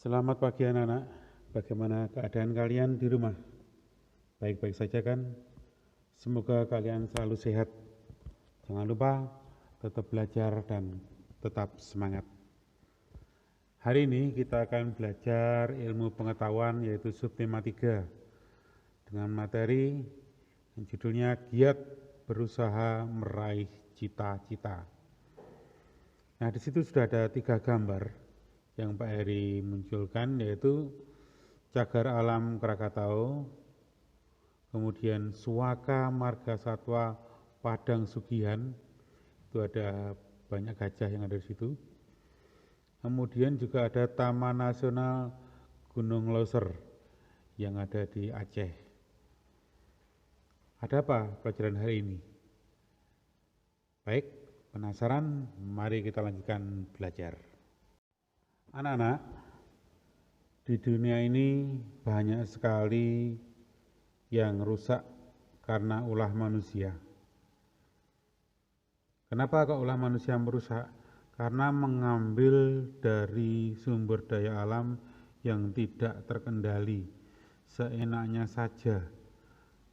Selamat pagi anak-anak, bagaimana keadaan kalian di rumah? Baik-baik saja kan? Semoga kalian selalu sehat. Jangan lupa tetap belajar dan tetap semangat. Hari ini kita akan belajar ilmu pengetahuan yaitu subtema 3 dengan materi yang judulnya giat berusaha meraih cita-cita. Nah, di situ sudah ada 3 gambar yang Pak Heri munculkan, yaitu cagar alam Krakatau, kemudian Suaka Marga Satwa Padang Sugihan, itu ada banyak gajah yang ada di situ. Kemudian juga ada Taman Nasional Gunung Loser yang ada di Aceh. Ada apa pelajaran hari ini? Baik, penasaran? Mari kita lanjutkan belajar. Anak-anak, di dunia ini banyak sekali yang rusak karena ulah manusia. Kenapa kok ulah manusia merusak? Karena mengambil dari sumber daya alam yang tidak terkendali, seenaknya saja.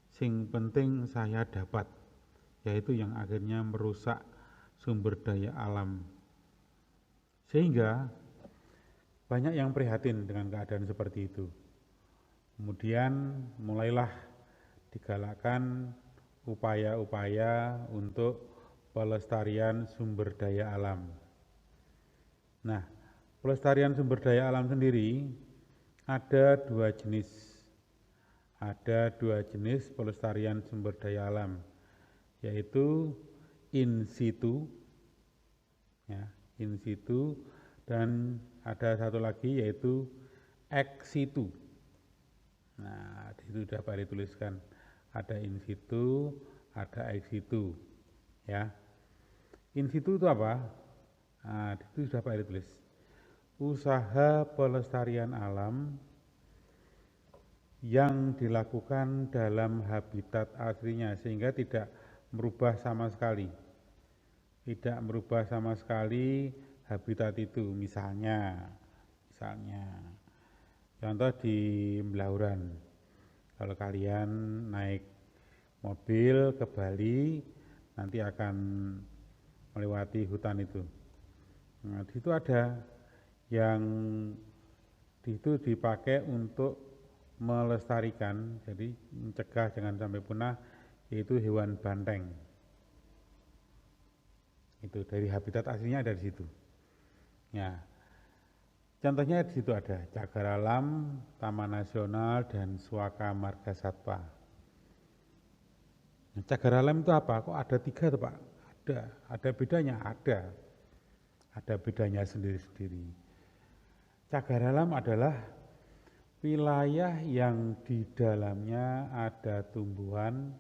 Sing penting saya dapat, yaitu yang akhirnya merusak sumber daya alam. Sehingga banyak yang prihatin dengan keadaan seperti itu. Kemudian mulailah digalakkan upaya-upaya untuk pelestarian sumber daya alam. Nah, pelestarian sumber daya alam sendiri ada 2 jenis. Ada 2 jenis pelestarian sumber daya alam, yaitu in situ, dan ada satu lagi yaitu ex situ. Nah, di situ sudah Pak Heri tuliskan, ada in situ, ada ex situ. Ya, in situ itu apa? Nah, di situ sudah Pak Heri tulis, usaha pelestarian alam yang dilakukan dalam habitat aslinya sehingga tidak merubah sama sekali. Tidak merubah sama sekali habitat itu, misalnya contoh di Blauran, kalau kalian naik mobil ke Bali nanti akan melewati hutan itu. Nah, di situ ada yang di situ dipakai untuk melestarikan, jadi mencegah jangan sampai punah, yaitu hewan banteng. Itu dari habitat aslinya ada di situ. Ya, contohnya di situ ada cagar alam, Taman Nasional, dan Suaka Marga Satwa. Nah, cagar alam itu apa? Kok ada 3 tuh Pak? Ada bedanya? Ada bedanya sendiri-sendiri. Cagar alam adalah wilayah yang di dalamnya ada tumbuhan,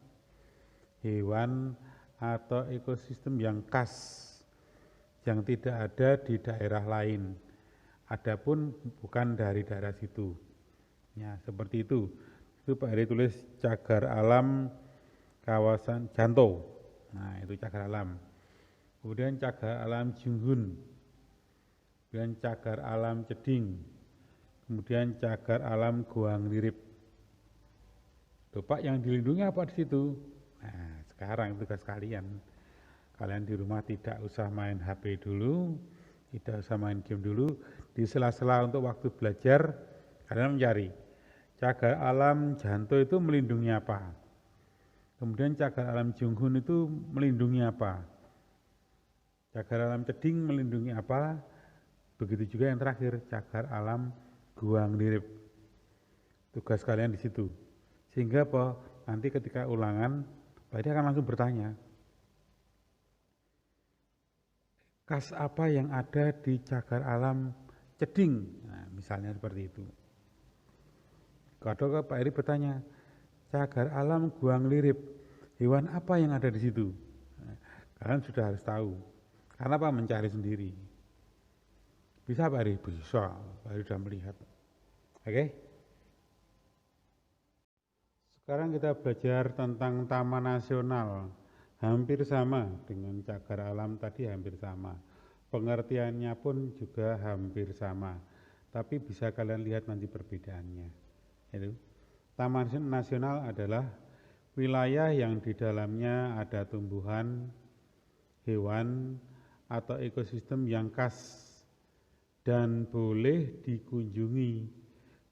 hewan, atau ekosistem yang khas yang tidak ada di daerah lain, adapun bukan dari daerah situ. Ya, seperti itu. Itu Pak Heri tulis cagar alam kawasan Janto. Nah, itu cagar alam. Kemudian cagar alam Junghun. Kemudian cagar alam Ceding. Kemudian cagar alam Goang Lirip. Tuh Pak, yang dilindungi apa di situ? Nah, sekarang tugas kalian. Kalian di rumah tidak usah main HP dulu, tidak usah main game dulu. Di sela-sela untuk waktu belajar, kalian mencari cagar alam Janto itu melindungi apa? Kemudian cagar alam Junghun itu melindungi apa? Cagar alam Ceding melindungi apa? Begitu juga yang terakhir, cagar alam Goang Lirip. Tugas kalian di situ. Sehingga apa? Nanti ketika ulangan, Pak Heri akan langsung bertanya, khas apa yang ada di cagar alam Ceding? Nah, misalnya seperti itu. Kalau Pak Heri bertanya, cagar alam Goang Lirip, hewan apa yang ada di situ? Nah, kalian sudah harus tahu. Karena apa? Mencari sendiri. Bisa Pak Heri? Bisa. Pak Heri sudah melihat. Oke? Sekarang kita belajar tentang Taman Nasional. Hampir sama dengan cagar alam tadi, hampir sama. Pengertiannya pun juga hampir sama. tapi bisa kalian lihat nanti perbedaannya. Itu. Taman nasional adalah wilayah yang di dalamnya ada tumbuhan, hewan, atau ekosistem yang khas dan boleh dikunjungi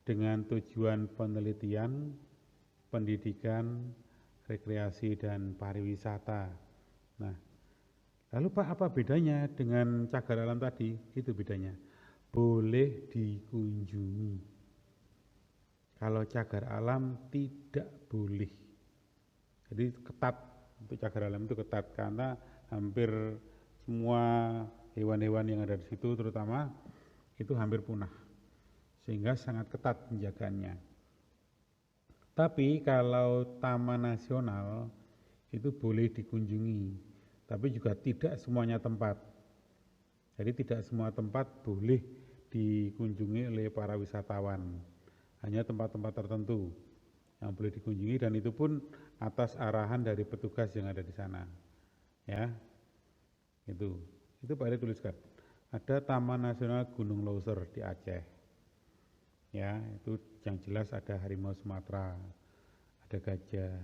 dengan tujuan penelitian, pendidikan, rekreasi, dan pariwisata. Nah, lalu Pak, apa bedanya dengan cagar alam tadi? Itu bedanya. Boleh dikunjungi. Kalau cagar alam tidak boleh. Jadi ketat, untuk cagar alam itu ketat karena hampir semua hewan-hewan yang ada di situ terutama itu hampir punah. Sehingga sangat ketat penjagaannya. Tapi kalau taman nasional itu boleh dikunjungi, tapi juga tidak semuanya tempat. Jadi tidak semua tempat boleh dikunjungi oleh para wisatawan. Hanya tempat-tempat tertentu yang boleh dikunjungi dan itu pun atas arahan dari petugas yang ada di sana. Ya. Itu Pak Eri tuliskan. Ada Taman Nasional Gunung Leuser di Aceh. Ya, itu yang jelas ada harimau Sumatera, ada gajah.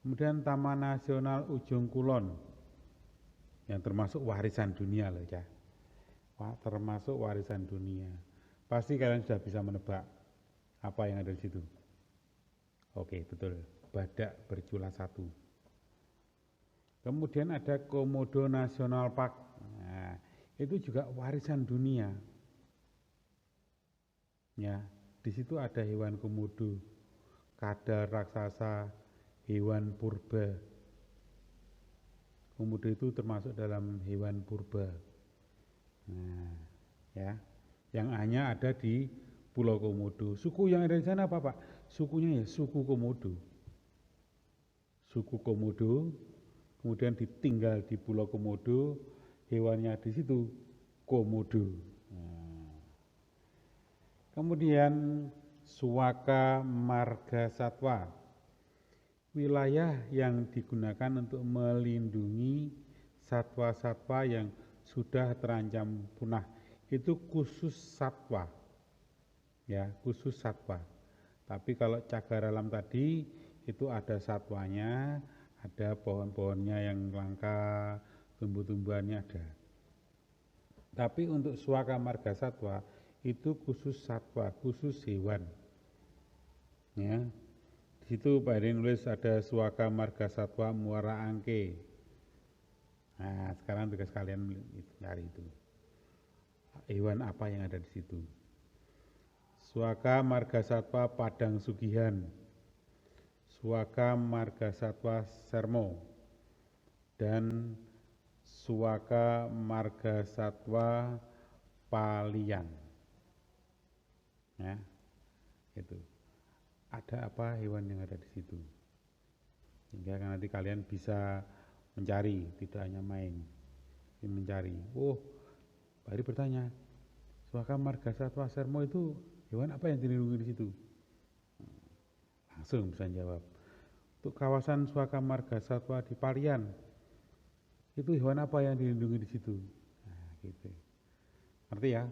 Kemudian Taman Nasional Ujung Kulon yang termasuk warisan dunia loh ya. Termasuk warisan dunia. Pasti kalian sudah bisa menebak apa yang ada di situ. Oke, betul. Badak bercula 1. Kemudian ada Komodo National Park. Nah, itu juga warisan dunia. Ya, di situ ada hewan komodo, kadal raksasa, hewan purba. Komodo itu termasuk dalam hewan purba. Nah, ya, yang hanya ada di Pulau Komodo. Suku yang ada di sana apa Pak? Sukunya ya suku Komodo. Suku Komodo, kemudian ditinggal di Pulau Komodo, hewannya di situ komodo. Nah. Kemudian Suaka Marga Satwa, wilayah yang digunakan untuk melindungi satwa-satwa yang sudah terancam punah. Itu khusus satwa. Ya, khusus satwa. Tapi kalau cagar alam tadi itu ada satwanya, ada pohon-pohonnya yang langka, tumbuh-tumbuhannya ada. Tapi untuk Suaka Marga Satwa itu khusus satwa, khusus hewan. Ya. Di situ Pak Eri nulis ada Suaka Marga Satwa Muara Angke. Nah, sekarang tugas kalian cari itu. Hewan apa yang ada di situ? Suaka Marga Satwa Padang Sugihan, Suaka Marga Satwa Sermo, dan Suaka Marga Satwa Palian. Ya, itu. Ada apa hewan yang ada di situ? Sehingga nanti kalian bisa mencari, tidak hanya main, mencari. Oh, Pak Eri bertanya, Suaka Marga Satwa Sermo itu hewan apa yang dilindungi di situ? Langsung bisa jawab. Untuk kawasan Suaka Marga Satwa di Palian, itu hewan apa yang dilindungi di situ? Nah, gitu. Ngerti ya?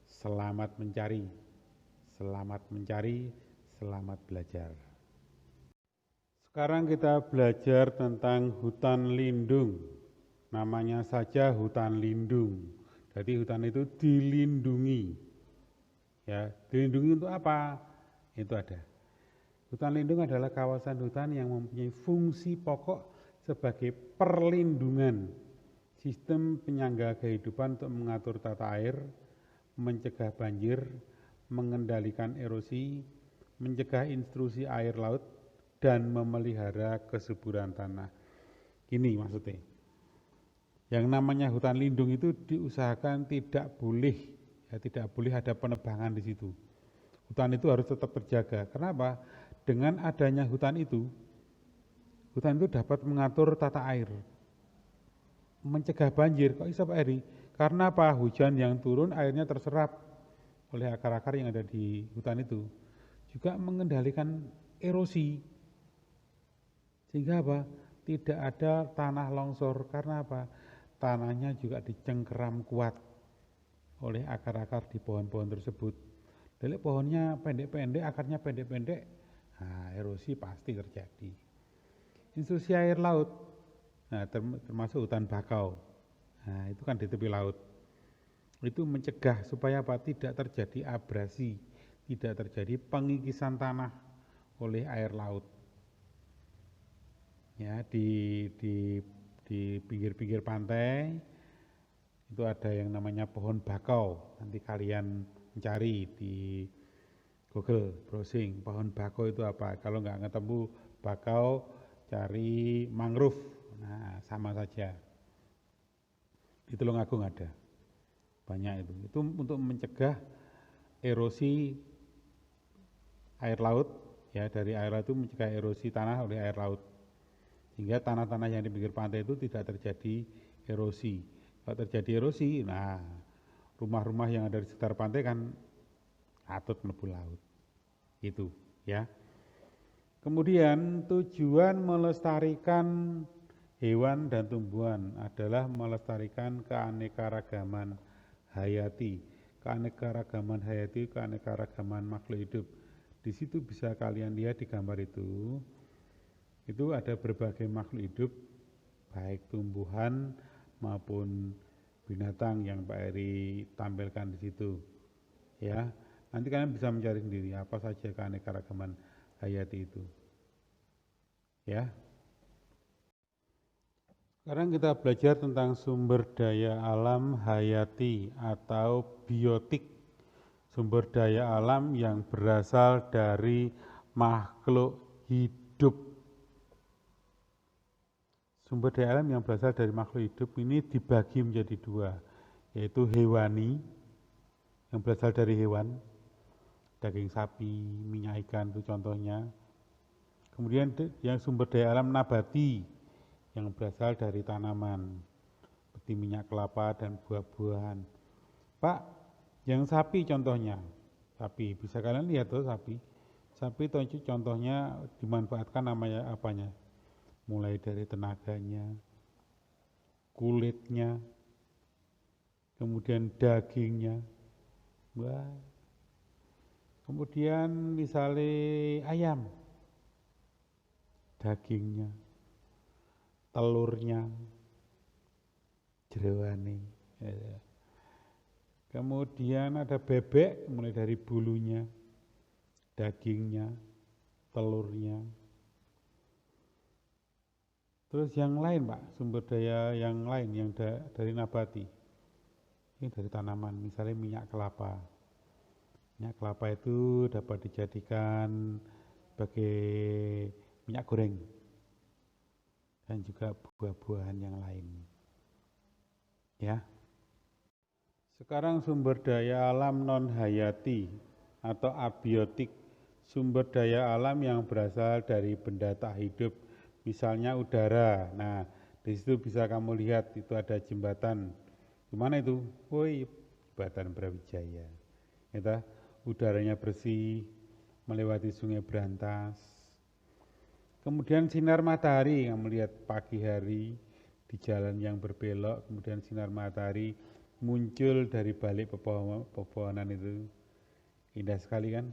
Selamat mencari, selamat mencari, selamat belajar. Sekarang kita belajar tentang hutan lindung. Namanya saja hutan lindung. Jadi hutan itu dilindungi. Ya, dilindungi untuk apa? Itu ada. Hutan lindung adalah kawasan hutan yang mempunyai fungsi pokok sebagai perlindungan sistem penyangga kehidupan untuk mengatur tata air, mencegah banjir, mengendalikan erosi, mencegah intrusi air laut, dan memelihara kesuburan tanah. Ini maksudnya. Yang namanya hutan lindung itu diusahakan tidak boleh ada penebangan di situ. Hutan itu harus tetap terjaga. Kenapa? Dengan adanya hutan itu dapat mengatur tata air, mencegah banjir. Kok bisa Pak Eri? Karena apa? Hujan yang turun airnya terserap oleh akar-akar yang ada di hutan itu. Juga mengendalikan erosi. Sehingga apa? Tidak ada tanah longsor. Karena apa? Tanahnya juga dicengkeram kuat. oleh akar-akar di pohon-pohon tersebut. Jadi pohonnya pendek-pendek, akarnya pendek-pendek, nah, erosi pasti terjadi. Intrusi air laut, nah, termasuk hutan bakau, nah, itu kan di tepi laut. Itu mencegah supaya apa? Tidak terjadi abrasi, tidak terjadi pengikisan tanah oleh air laut. Ya, di pinggir-pinggir pantai itu ada yang namanya pohon bakau. Nanti kalian mencari di Google browsing pohon bakau itu apa. Kalau nggak ketemu bakau, cari mangrove. Nah, sama saja. Di Tulungagung ada banyak itu. Itu untuk mencegah erosi air laut, ya, dari air laut itu mencegah erosi tanah oleh air laut. Sehingga tanah-tanah yang di pinggir pantai itu tidak terjadi erosi. Kalau terjadi erosi, nah, rumah-rumah yang ada di sekitar pantai kan atut mlebu laut. Itu, ya. Kemudian tujuan melestarikan hewan dan tumbuhan adalah melestarikan keanekaragaman hayati. Keanekaragaman hayati, keanekaragaman makhluk hidup. Di situ bisa kalian lihat di gambar itu ada berbagai makhluk hidup, baik tumbuhan maupun binatang yang Pak Eri tampilkan di situ. Ya, nanti kalian bisa mencari sendiri apa saja keanekaragaman hayati itu. Ya. Sekarang kita belajar tentang sumber daya alam hayati atau biotik. Sumber daya alam yang berasal dari makhluk hidup. Sumber daya alam yang berasal dari makhluk hidup ini dibagi menjadi dua, yaitu hewani, yang berasal dari hewan, daging sapi, minyak ikan itu contohnya. Kemudian yang sumber daya alam nabati, yang berasal dari tanaman, seperti minyak kelapa dan buah-buahan. Pak, yang sapi contohnya, sapi, bisa kalian lihat tuh sapi. Sapi contohnya dimanfaatkan namanya apanya? Mulai dari tenaganya, kulitnya, kemudian dagingnya, kemudian misalnya ayam, dagingnya, telurnya, jeroane. Kemudian ada bebek, mulai dari bulunya, dagingnya, telurnya. Terus yang lain Pak, sumber daya yang lain yang dari nabati, ini dari tanaman, misalnya minyak kelapa. Minyak kelapa itu dapat dijadikan sebagai minyak goreng dan juga buah-buahan yang lain. Ya. Sekarang sumber daya alam non hayati atau abiotik, sumber daya alam yang berasal dari benda tak hidup, misalnya udara. Nah, di situ bisa kamu lihat itu ada jembatan. Gimana itu? Woi, jembatan Brawijaya. Kita udaranya bersih, melewati sungai berantas. Kemudian sinar matahari, kamu lihat pagi hari di jalan yang berbelok, kemudian sinar matahari muncul dari balik pepohonan itu, indah sekali kan.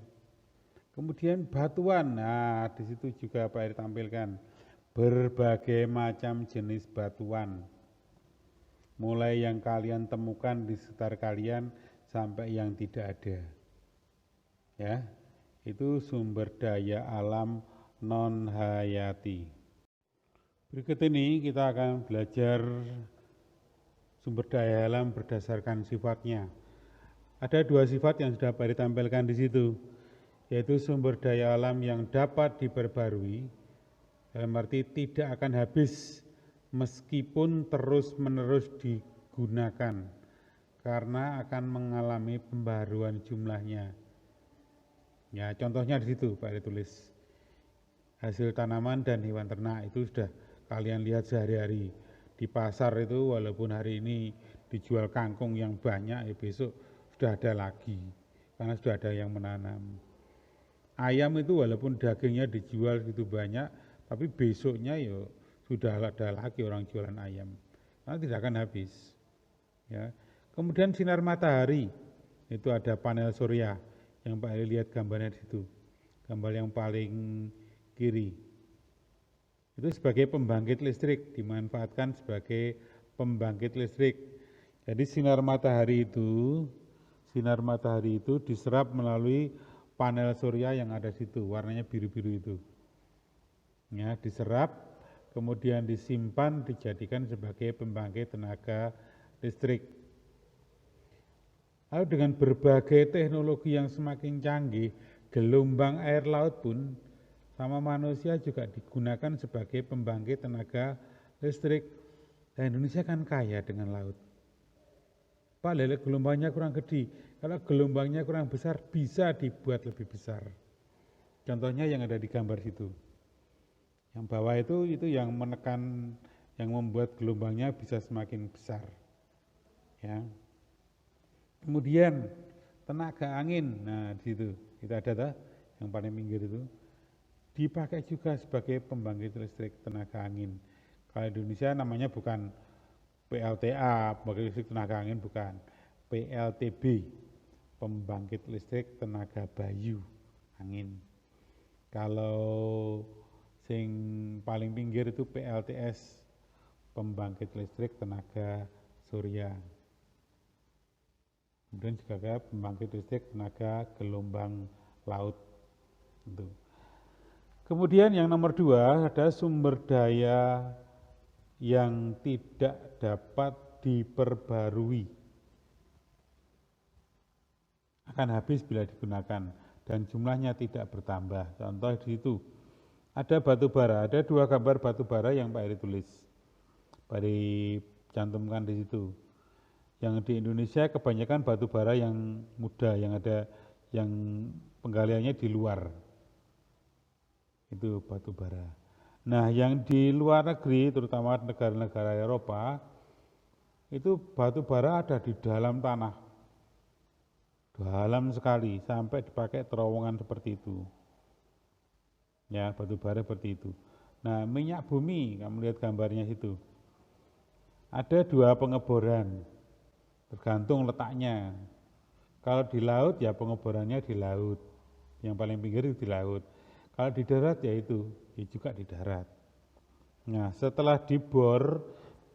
Kemudian batuan, nah di situ juga Pak Eri tampilkan berbagai macam jenis batuan, mulai yang kalian temukan di sekitar kalian sampai yang tidak ada. Ya, itu sumber daya alam non hayati. Berikut ini kita akan belajar sumber daya alam berdasarkan sifatnya. Ada dua sifat yang sudah Pak Eri tampilkan di situ, yaitu sumber daya alam yang dapat diperbarui, dalam arti tidak akan habis meskipun terus-menerus digunakan, karena akan mengalami pembaruan jumlahnya. Ya, contohnya di situ Pak Eri tulis. Hasil tanaman dan hewan ternak itu sudah kalian lihat sehari-hari. Di pasar itu walaupun hari ini dijual kangkung yang banyak, besok sudah ada lagi karena sudah ada yang menanam. Ayam itu walaupun dagingnya dijual gitu banyak, tapi besoknya ya sudah ada lagi orang jualan ayam, karena tidak akan habis. Ya, Kemudian sinar matahari, itu ada panel surya yang Pak Heri lihat gambarnya di situ. Gambar yang paling kiri. Itu sebagai pembangkit listrik, dimanfaatkan sebagai pembangkit listrik. Jadi sinar matahari itu diserap melalui panel surya yang ada di situ, warnanya biru-biru itu. Ya, diserap, kemudian disimpan, dijadikan sebagai pembangkit tenaga listrik. Lalu dengan berbagai teknologi yang semakin canggih, gelombang air laut pun sama manusia juga digunakan sebagai pembangkit tenaga listrik. Dan Indonesia kan kaya dengan laut. Pak, lele gelombangnya kurang gede. Kalau gelombangnya kurang besar, bisa dibuat lebih besar. Contohnya yang ada di gambar situ. Yang bawah itu yang menekan, yang membuat gelombangnya bisa semakin besar. Ya. Kemudian tenaga angin, nah di situ itu ada yang paling pinggir itu dipakai juga sebagai pembangkit listrik tenaga angin. Kalau di Indonesia namanya bukan PLTA, pembangkit listrik tenaga angin, bukan PLTB, pembangkit listrik tenaga bayu angin. Kalau sing paling pinggir itu PLTS, pembangkit listrik tenaga surya. Kemudian juga ada pembangkit listrik tenaga gelombang laut. Kemudian yang nomor 2 ada sumber daya yang tidak dapat diperbarui. Akan habis bila digunakan dan jumlahnya tidak bertambah. Contoh di situ ada batu bara, ada 2 gambar batu bara yang Pak Heri tulis. Pak Heri cantumkan di situ. Yang di Indonesia kebanyakan batu bara yang muda, yang ada yang penggaliannya di luar. Itu batu bara. Nah, yang di luar negeri, terutama negara-negara Eropa, itu batu bara ada di dalam tanah. Dalam sekali, sampai dipakai terowongan seperti itu. Ya, batu bara seperti itu. Nah, minyak bumi, kamu lihat gambarnya situ. Ada 2 pengeboran. Tergantung letaknya. Kalau di laut ya pengeborannya di laut. Yang paling pinggir itu di laut. Kalau di darat ya itu, ya juga di darat. Nah, setelah dibor,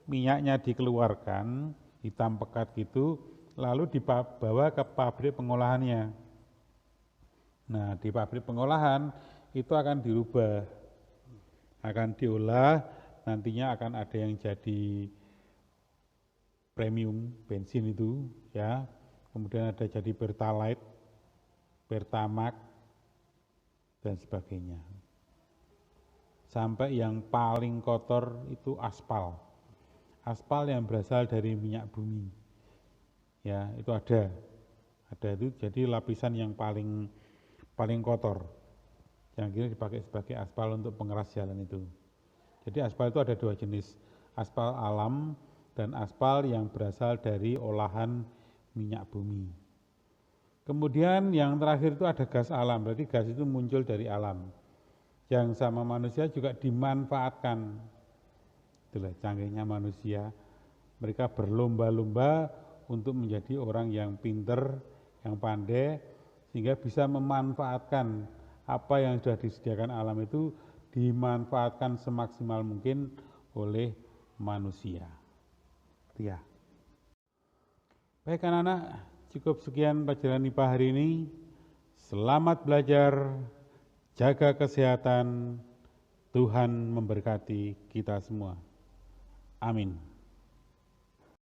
minyaknya dikeluarkan, hitam pekat gitu, lalu dibawa ke pabrik pengolahannya. Nah, di pabrik pengolahan itu akan dirubah, akan diolah, nantinya akan ada yang jadi premium bensin itu, ya. Kemudian ada jadi pertalite, pertamax, dan sebagainya. Sampai yang paling kotor itu aspal. Aspal yang berasal dari minyak bumi. Ya, itu ada. Ada itu jadi lapisan yang paling kotor. Yang kira dipakai sebagai aspal untuk pengeras jalan itu. Jadi aspal itu ada 2 jenis. Aspal alam dan aspal yang berasal dari olahan minyak bumi. Kemudian yang terakhir itu ada gas alam, berarti gas itu muncul dari alam. Yang sama manusia juga dimanfaatkan. Itulah canggihnya manusia. Mereka berlomba-lomba untuk menjadi orang yang pinter, yang pandai, sehingga bisa memanfaatkan apa yang sudah disediakan alam itu dimanfaatkan semaksimal mungkin oleh manusia. Ya. Baik anak-anak, cukup sekian pelajaran IPA hari ini. Selamat belajar, jaga kesehatan, Tuhan memberkati kita semua. Amin.